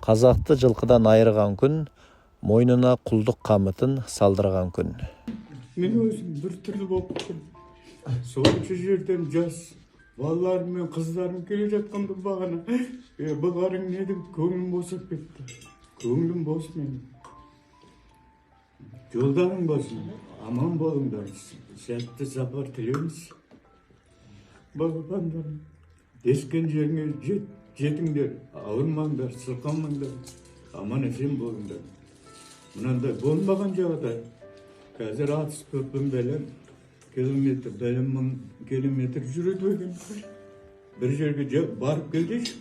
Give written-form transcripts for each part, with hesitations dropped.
Қазақты жылқыдан айырған күн, мойнына құлдық қамытын салдырған күн. Мен өзім бір түрлі болып кеттім. Сонша жерден жас балаларым мен қыздарым келе жатқанды бағана. Бұларың не деп көңілім босап кетті. Көңілім бос менің. Жолдарың болсын, аман болыңдар. Сәтті сапар тілейміз. Балапандарым, дескен жеріңе жетіңдер, ауырмаңдар, сылқанмаңдар, аман есен болыңдар. Мынандай болмаған жағдай. Қазір атыс көппен бәлем, мың километр жүреді екен. Бір жерге барып келдейші,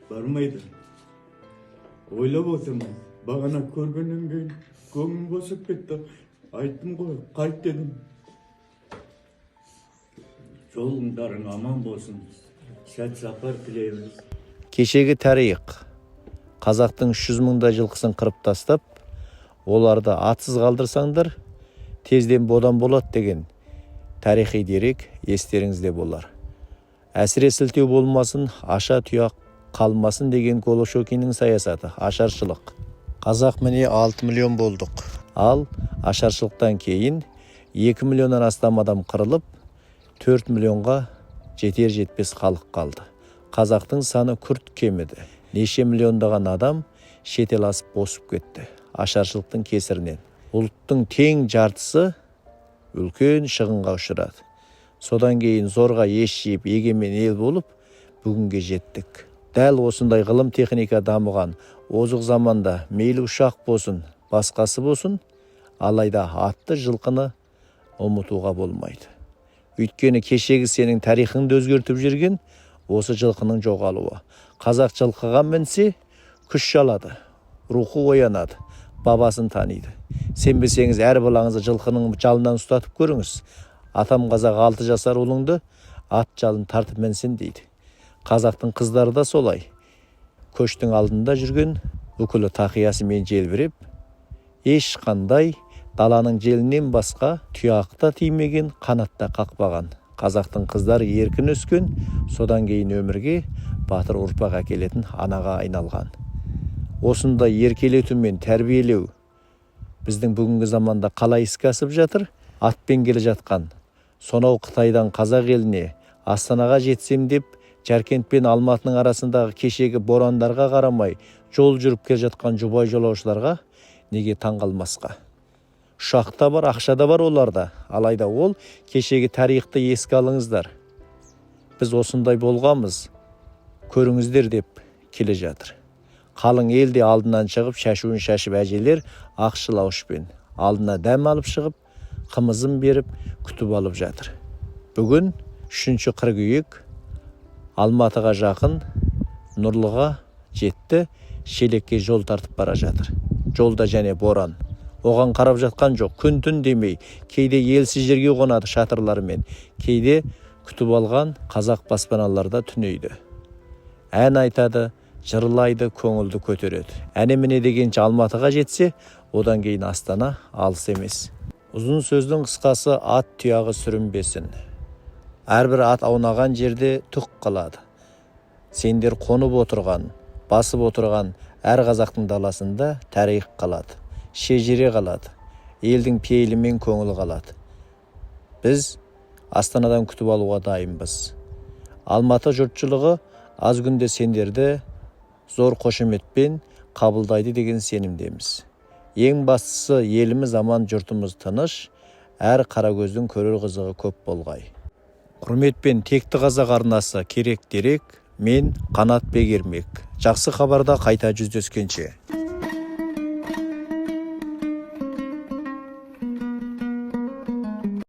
бармайды. Ойлап отырмын, бағана көргеннен кейін көңілім босап кетті. Айттым ғой, қайт дедім. Жолыңдарың аман болсын, сәт сапар тілейміз. Кешегі тарих. Қазақтың 300 мыңдай жылқысын қырып тастап, оларды атсыз қалдырсаңдар, тезден бодан болады деген тарихи дерек естеріңізде болар. Әсіре сілтеу болмасын, аша тұяқ қалмасын деген Голошокиннің саясаты, ашаршылық. Қазақ міне 6 миллион болдық. Ал ашаршылықтан кейін 2 миллионнан астам адам қырылып, 4 миллионға жетер-жетпес халық қалды. Қазақтың саны күрт кеміді. Неше миллиондаған адам шетел асып босып кетті. Ашаршылықтың кесірінен. Ұлттың тең жартысы үлкен шығынға ұшырады. Содан кейін зорға еш жиып егемен ел болып, бүгінге жеттік. Дәл осындай ғылым техника дамыған озық заманда мейлі ұшақ болсын, басқасы болсын, алайда атты жылқыны ұмытуға болмайды. Өйткені кешегі сенің тарихыңды өзгертіп жүрген осы жылқының жоғалуы. Қазақ жылқыға мінсе, күш алады, рухы оянады, бабасын таниды. Сенбесеңіз әр балаңызды жылқының жалынан ұстатып көріңіз. Атам қазақ 6 жасар ұлыңды ат жалын тартып мінсін дейді. Қазақтың қыздары да солай. Көштің алдында жүрген үкілі тақиясымен желбіреп, ешқандай даланың желінен басқа тұяқта тимеген, қанатта қақпаған. Қазақтың қыздары еркін өскен, содан кейін өмірге батыр ұрпақ әкелетін анаға айналған. Осында еркелету мен тәрбиелеу біздің бүгінгі заманда қалай іске асып жатыр? Атпен келе жатқан сонау Қытайдан қазақ еліне Астанаға жетсем деп Жаркент пен Алматының арасындағы кешегі борандарға қарамай жол жүріп келе жатқан жұбай жолаушыларға неге таңғалмасқа? Ұшақта бар, ақшада бар оларда. Алайда ол кешегі тарихты еске алыңыздар. Біз осындай болғамыз, көріңіздер деп келе жатыр. Қалың елде алдынан шығып, шашуын шашып әжелер ақшылауышпен алдына дәм алып шығып, қымызын беріп, күтіп алып жатыр. Бүгін 3 қыркүйек Алматыға жақын Нұрлыға жетті, Шелекке жол тартып бара жатыр. Жолда және боран. Оған қарап жатқан жоқ, күн-түн демей, кейде елсіз жерге қонады шатырларымен, кейде күтіп алған қазақ баспаналарда түнейді. Ән айтады, жырлайды, көңілді көтереді. Әне-міне дегенше Алматыға жетсе, одан кейін Астана алыс емес. Ұзын сөздің қысқасы ат тұяғы сүрінбесін. Әрбір ат аунаған жерде түк қалады. Сендер қонып отырған, басып отырған әр қазақтың даласында тарих қалады. Шежіре қалады. Елдің пейілі мен көңілі қалады. Біз Астанадан күтіп алуға дайынбыз. Алматы жұртшылығы аз күнде сендерді зор қошеметпен қабылдайды деген сенімдеміз. Ең бастысы еліміз аман, жұртымыз тыныш, әр қарагөздің көрер қызығы көп болғай. Құрметпен текті қазақ арнасы керек дерек, мен Қанат Бегермек. Жақсы хабарда қайта жүздескенше.